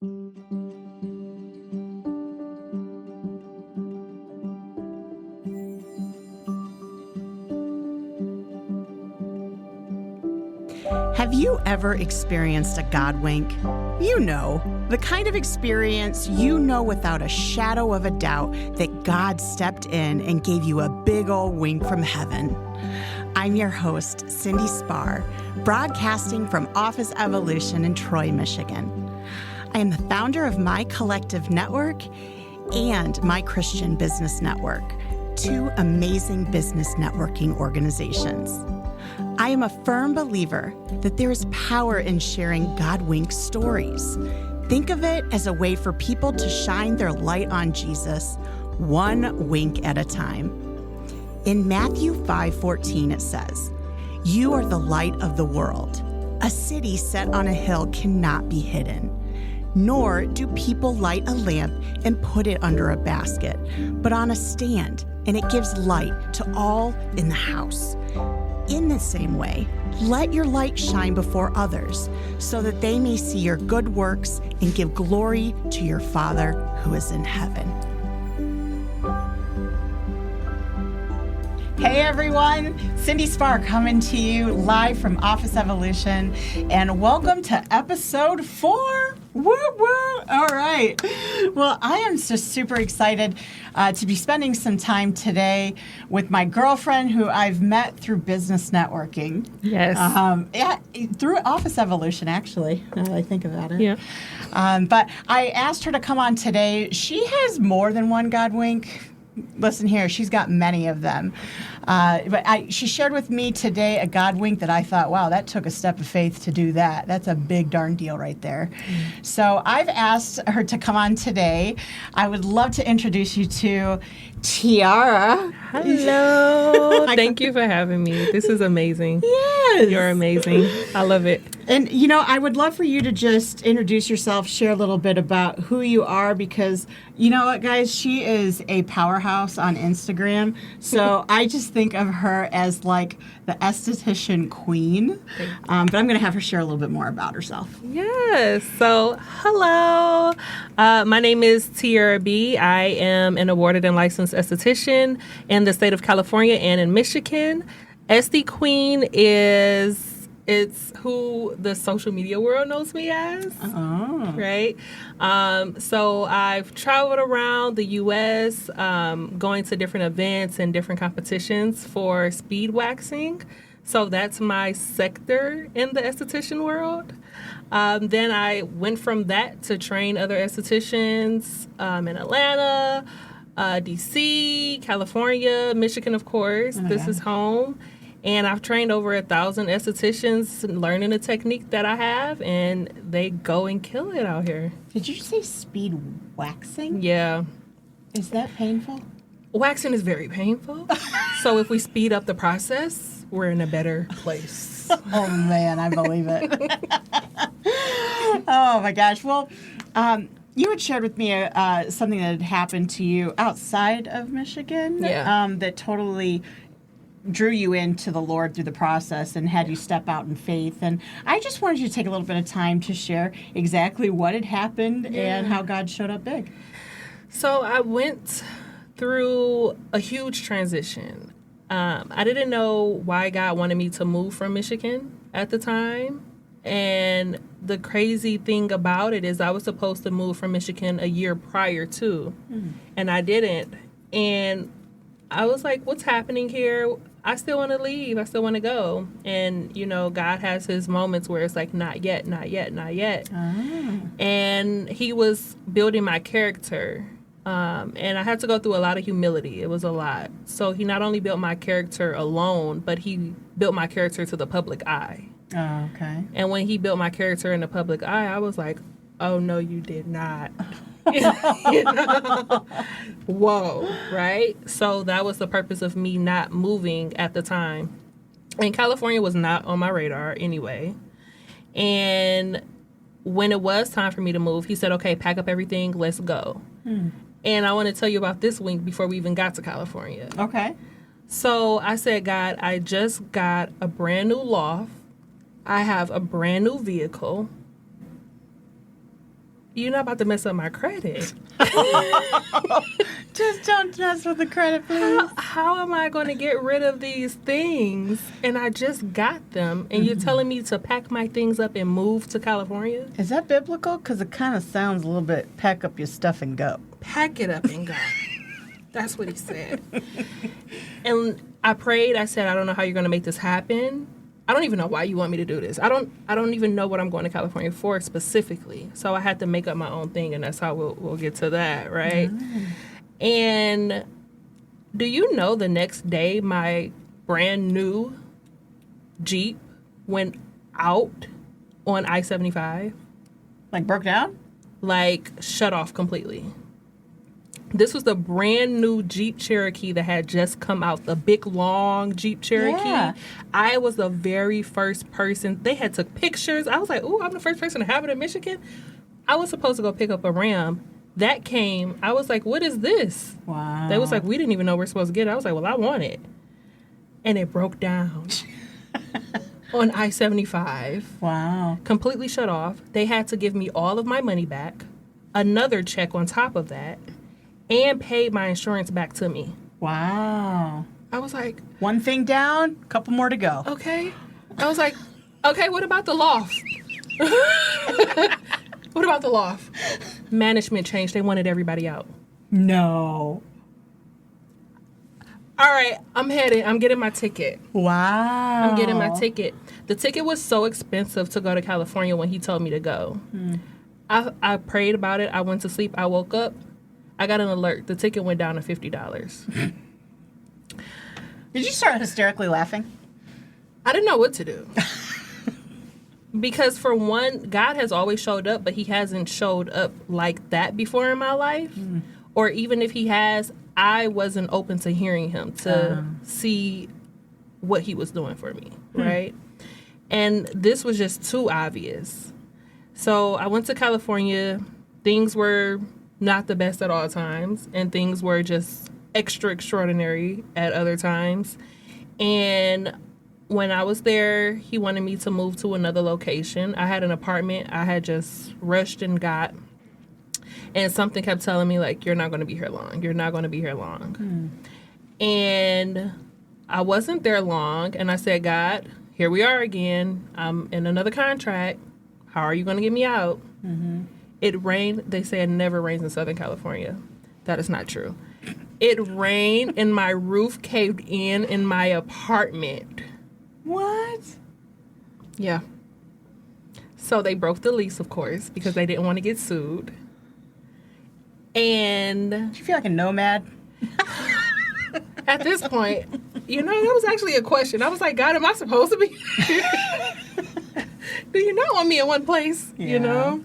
Have you ever experienced a God wink? You know, the kind of experience you know without a shadow of a doubt that God stepped in and gave you a big old wink from heaven. I'm your host, Cindy Spar, broadcasting from Office Evolution in Troy, Michigan. I am the founder of My Collective Network and My Christian Business Network, two amazing business networking organizations. I am a firm believer that there is power in sharing God wink stories. Think of it as a way for people to shine their light on Jesus, one wink at a time. In Matthew 5:14, it says, "You are the light of the world. A city set on a hill cannot be hidden. Nor do people light a lamp and put it under a basket, but on a stand, and it gives light to all in the house. In the same way, let your light shine before others, so that they may see your good works and give glory to your Father who is in heaven." Hey everyone, Cindy Spar coming to you live from Office Evolution, and welcome to episode 4. Woo woo! All right. Well, I am just super excited to be spending some time today with my girlfriend who I've met through business networking. Yes. Through Office Evolution, actually, now that I think about it. Yeah. But I asked her to come on today. She has more than one God wink. Listen here, she's got many of them. But she shared with me today a God wink that I thought, wow, that took a step of faith to do that. That's a big darn deal right there. So I've asked her to come on today. I would love to introduce you to Tiara. Hello. Thank you for having me. This is amazing. Yes. You're amazing. I love it. And, you know, I would love for you to just introduce yourself, share a little bit about who you are, because, you know what, guys, she is a powerhouse on Instagram. So I just think of her as like the esthetician queen. But I'm going to have her share a little bit more about herself. Yes. So, hello. My name is Tiara B. I am an awarded and licensed esthetician in the state of California and in Michigan. Esty Queen it's who the social media world knows me as, right? So I've traveled around the U.S., going to different events and different competitions for speed waxing. So that's my sector in the esthetician world. Then I went from that to train other estheticians in Atlanta, D.C., California, Michigan, of course. This is home. And I've trained over 1,000 estheticians learning the technique that I have, and they go and kill it out here. Did you say speed waxing? Yeah. Is that painful? Waxing is very painful. So if we speed up the process, we're in a better place. Oh, man, I believe it. Oh, my gosh. Well, you had shared with me something that had happened to you outside of Michigan that totally drew you into the Lord through the process and had you step out in faith. And I just wanted you to take a little bit of time to share exactly what had happened and how God showed up big. So I went through a huge transition. I didn't know why God wanted me to move from Michigan at the time. And the crazy thing about it is I was supposed to move from Michigan a year prior to, and I didn't. And I was like, what's happening here? I still want to leave. I still want to go. And, you know, God has his moments where it's like, not yet, not yet, not yet. And he was building my character. And I had to go through a lot of humility. It was a lot. So he not only built my character alone, but he built my character to the public eye. Oh, okay. And when he built my character in the public eye, I was like, oh, no, you did not. You know? Whoa, right? So that was the purpose of me not moving at the time. And California was not on my radar anyway. And when it was time for me to move, he said, okay, pack up everything, let's go. And I want to tell you about this week before we even got to California. Okay. So I said, God, I just got a brand new loft. I have a brand new vehicle. you're not about to mess up my credit. Just don't mess with the credit, please. How am I going to get rid of these things? And I just got them. And you're telling me to pack my things up and move to California? Is that biblical? Because it kind of sounds a little bit, pack up your stuff and go. Pack it up and go. That's what he said. And I prayed. I said, I don't know how you're going to make this happen. I don't even know why you want me to do this. I don't even know what I'm going to California for specifically. So I had to make up my own thing, and that's how we'll get to that, right? And do you know the next day my brand new Jeep went out on I-75? Like broke down? Like shut off completely. This was the brand new Jeep Cherokee that had just come out, the big, long Jeep Cherokee. Yeah. I was the very first person. They had took pictures. I was like, ooh, I'm the first person to have it in Michigan. I was supposed to go pick up a Ram. That came. I was like, what is this? Wow. They was like, we didn't even know we're supposed to get it. I was like, well, I want it. And it broke down on I-75. Wow. Completely shut off. They had to give me all of my money back, another check on top of that, and paid my insurance back to me. Wow. I was like, one thing down, couple more to go. okay. I was like, okay, what about the loft? What about the loft? Management changed. They wanted everybody out. No. All right, I'm headed. I'm getting my ticket. Wow. I'm getting my ticket. The ticket was so expensive to go to California when he told me to go. I prayed about it. I went to sleep. I woke up. I got an alert. The ticket went down to $50. Did you start hysterically laughing? I didn't know what to do. Because for one, God has always showed up, but he hasn't showed up like that before in my life. Or even if he has, I wasn't open to hearing him to see what he was doing for me, right? And this was just too obvious. So I went to California. Things were not the best at all times, and things were just extra extraordinary at other times. And when I was there, he wanted me to move to another location. I had an apartment I had just rushed and got. And something kept telling me, like, you're not going to be here long. You're not going to be here long. And I wasn't there long. And I said, God, here we are again. I'm in another contract. How are you going to get me out? It rained. They say it never rains in Southern California. That is not true. It rained and my roof caved in my apartment. What? Yeah. So they broke the lease, of course, because they didn't want to get sued. And Did you feel like a nomad? at this point, that was actually a question. I was like, God, am I supposed to be? Do you not want me in one place? Yeah.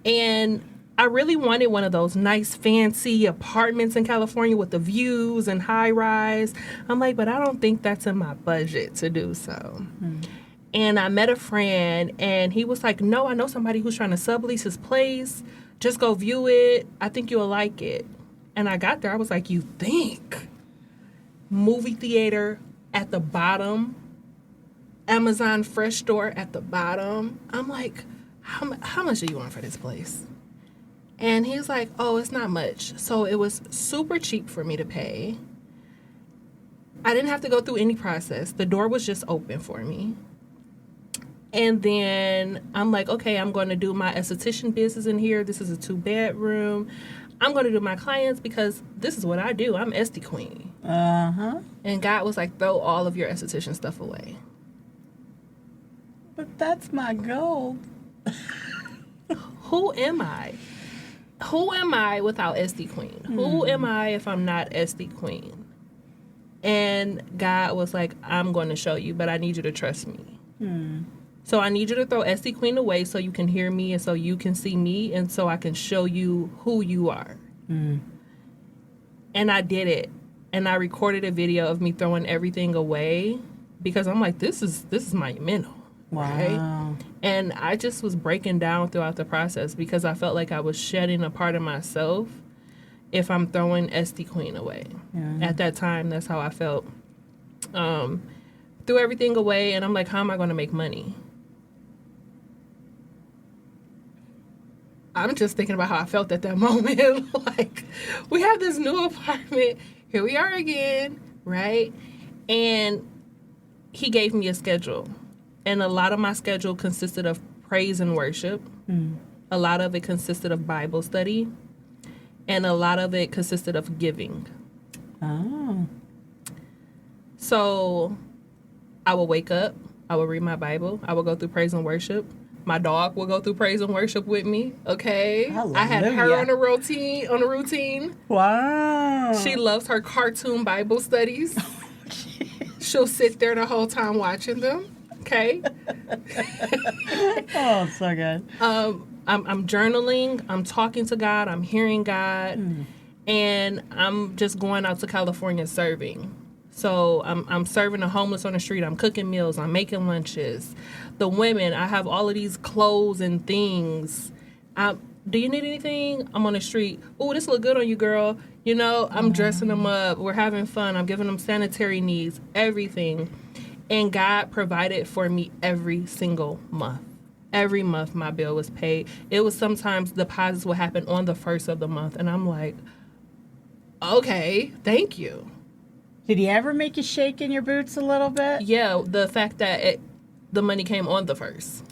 And I really wanted one of those nice, fancy apartments in California with the views and high rise. I'm like, but I don't think that's in my budget to do so. And I met a friend, and he was like, no, I know somebody who's trying to sublease his place. Just go view it. I think you'll like it. And I got there. I was like, you think? Movie theater at the bottom. Amazon Fresh store at the bottom. I'm like, how much do you want for this place? And he's like, oh, it's not much. So it was super cheap for me to pay. I didn't have to go through any process. The door was just open for me. And then I'm like, okay, I'm going to do my esthetician business in here. This is a 2-bedroom. I'm going to do my clients because this is what I do. I'm Esty Queen. And God was like, throw all of your esthetician stuff away. But that's my goal. Who am I? Who am I without Esty Queen? Who am I if I'm not Esty Queen? And God was like, I'm going to show you, but I need you to trust me. So I need you to throw Esty Queen away so you can hear me and so you can see me and so I can show you who you are. And I did it. And I recorded a video of me throwing everything away because I'm like, this is monumental. Wow. Right? And I just was breaking down throughout the process because I felt like I was shedding a part of myself if I'm throwing Esty Queen away. At that time, that's how I felt. Threw everything away, and I'm like, how am I going to make money? I'm just thinking about how I felt at that moment. Like, we have this new apartment. Here we are again, right? And he gave me a schedule. And a lot of my schedule consisted of praise and worship. A lot of it consisted of Bible study. And a lot of it consisted of giving. Oh. So I would wake up. I would read my Bible. I would go through praise and worship. My dog will go through praise and worship with me. Okay. Hallelujah. I had her on a routine. Wow. She loves her cartoon Bible studies. She'll sit there the whole time watching them. Okay. Oh, so good. I'm journaling. I'm talking to God. I'm hearing God. And I'm just going out to California serving. So I'm serving the homeless on the street. I'm cooking meals. I'm making lunches. The women, I have all of these clothes and things. Do you need anything? I'm on the street. Oh, this look good on you, girl. You know, I'm dressing them up. We're having fun. I'm giving them sanitary needs, everything. And God provided for me every single month. Every month my bill was paid. It was sometimes deposits would happen on the first of the month. And I'm like, okay, thank you. Did he ever make you shake in your boots a little bit? Yeah, the fact that the money came on the first.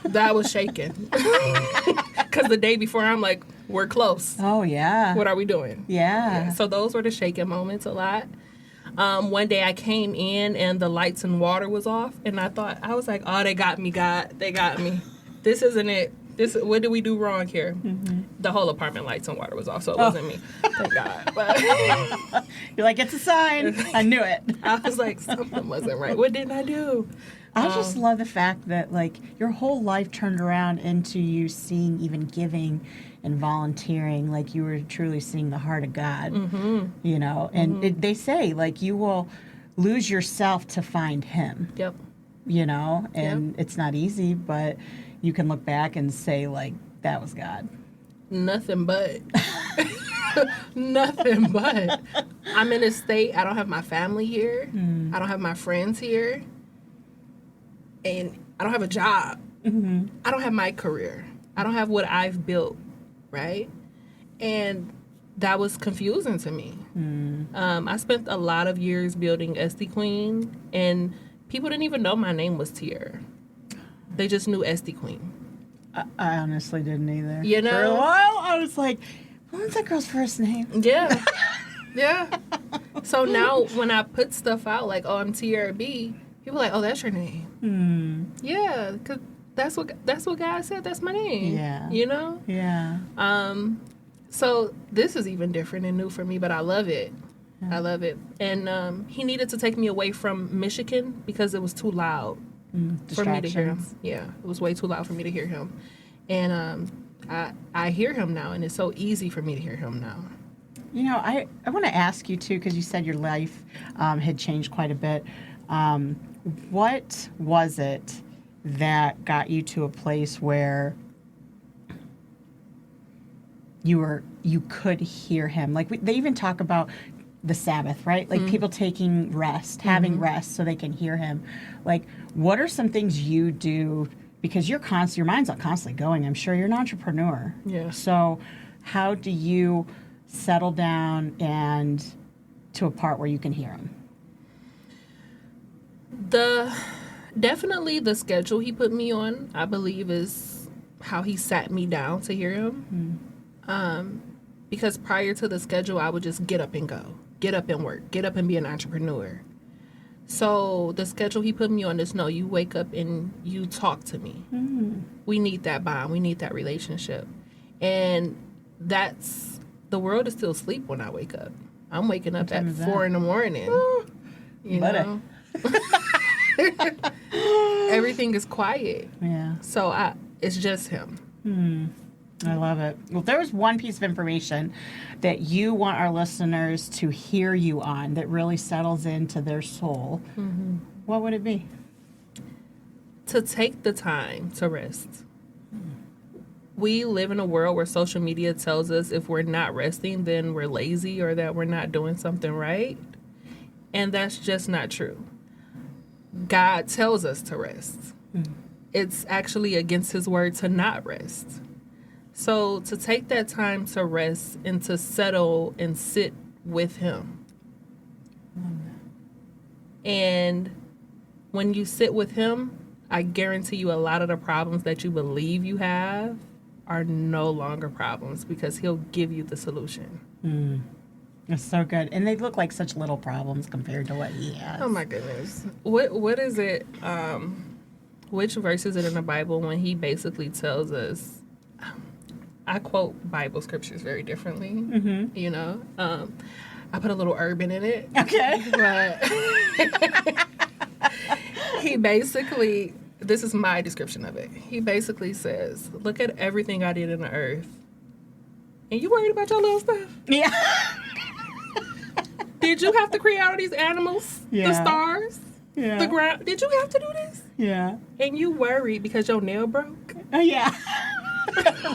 That was shaking. Because the day before, I'm like, we're close. Oh, yeah. What are we doing? Yeah. So those were the shaking moments a lot. One day I came in and the lights and water was off. And I was like, oh, they got me, God. They got me. This isn't it. What did we do wrong here? The whole apartment lights and water was off, so it wasn't me. Thank God. But You're like, it's a sign. I knew it. I was like, something wasn't right. What did I do? I just love the fact that, like, your whole life turned around into you seeing even giving and volunteering, like you were truly seeing the heart of God, you know? And they say, like, you will lose yourself to find Him. Yep. You know? And it's not easy, but you can look back and say, like, that was God. Nothing but. Nothing but. I'm in a state, I don't have my family here. I don't have my friends here. And I don't have a job. I don't have my career. I don't have what I've built, right? And that was confusing to me. I spent a lot of years building SD Queen, and people didn't even know my name was Tiara. They just knew SD Queen. I honestly didn't either. You know? For a while, I was like, what's that girl's first name? Yeah. Yeah. So now when I put stuff out, like, oh, I'm Tiara B, people are like, oh, that's your name. Yeah, because that's what God said. That's my name. Yeah. You know? Yeah. So this is even different and new for me, but I love it. I love it. And he needed to take me away from Michigan because it was too loud for me to hear him. Yeah, it was way too loud for me to hear him. And I hear him now, and it's so easy for me to hear him now. You know, I want to ask you, too, because you said your life had changed quite a bit. What was it that got you to a place where you could hear him? Like, they even talk about the Sabbath, right? Like people taking rest, having rest so they can hear him. Like, what are some things you do? Because your mind's not constantly going. I'm sure you're an entrepreneur. Yeah. So how do you settle down and to a part where you can hear him? Definitely the schedule he put me on, I believe, is how he sat me down to hear him. Because prior to the schedule, I would just get up and go. Get up and work. Get up and be an entrepreneur. So the schedule he put me on is, no, you wake up and you talk to me. We need that bond. We need that relationship. And the world is still asleep when I wake up. I'm waking up at 4 in the morning. You know? Everything is quiet. Yeah. So it's just him. I love it. Well, if there was one piece of information that you want our listeners to hear you on that really settles into their soul, what would it be? To take the time to rest. We live in a world where social media tells us if we're not resting, then we're lazy or that we're not doing something right. And that's just not true. God tells us to rest. It's actually against his word to not rest. So to take that time to rest and to settle and sit with him. And when you sit with him, I guarantee you a lot of the problems that you believe you have are no longer problems because he'll give you the solution. It's so good. And they look like such little problems compared to what he has. Oh my goodness. What is it? Which verse is it in the Bible when he basically tells us, I quote Bible scriptures very differently, you know? I put a little urban in it. Okay. But he basically, this is my description of it. He basically says, look at everything I did in the earth. And you worried about your little stuff? Yeah. Did you have to create all these animals? Yeah. The stars? Yeah. The ground? Did you have to do this? Yeah. And you worried because your nail broke? Oh, yeah.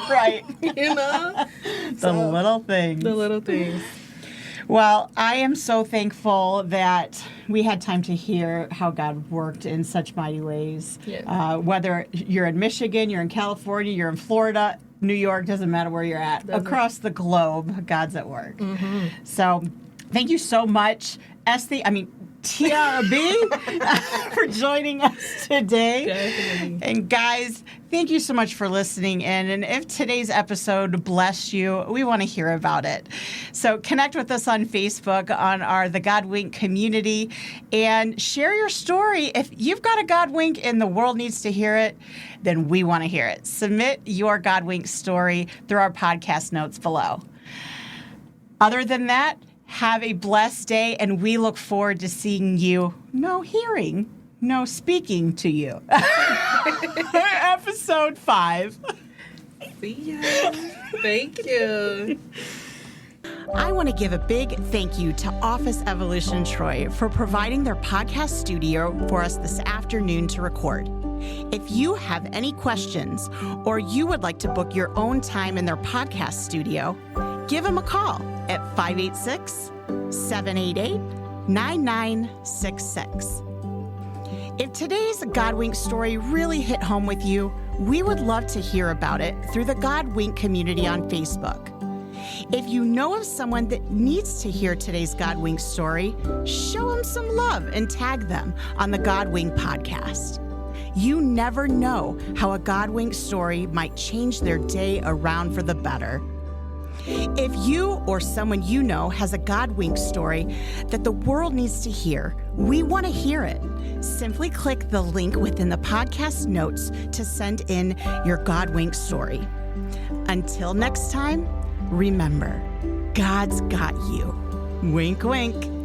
Right. You know? The little things. The little things. Well, I am so thankful that we had time to hear how God worked in such mighty ways. Yeah. Whether you're in Michigan, you're in California, you're in Florida, New York, doesn't matter where you're at. Across the globe, God's at work. Mm-hmm. So thank you so much, Tiara B, for joining us today. Definitely. And guys, thank you so much for listening in. And if today's episode blessed you, we want to hear about it. So connect with us on Facebook on our The God Wink community and share your story. If you've got a God wink and the world needs to hear it, then we want to hear it. Submit your God wink story through our podcast notes below. Other than that, have a blessed day, and we look forward to seeing you, speaking to you. Episode 5. See ya. Thank you. I want to give a big thank you to Office Evolution Troy for providing their podcast studio for us this afternoon to record. If you have any questions or you would like to book your own time in their podcast studio, give them a call at 586-788-9966. If today's God Wink story really hit home with you, we would love to hear about it through the God Wink community on Facebook. If you know of someone that needs to hear today's God Wink story, show them some love and tag them on the God Wink podcast. You never know how a God Wink story might change their day around for the better. If you or someone you know has a God Wink story that the world needs to hear, we want to hear it. Simply click the link within the podcast notes to send in your God Wink story. Until next time, remember, God's got you. Wink, wink.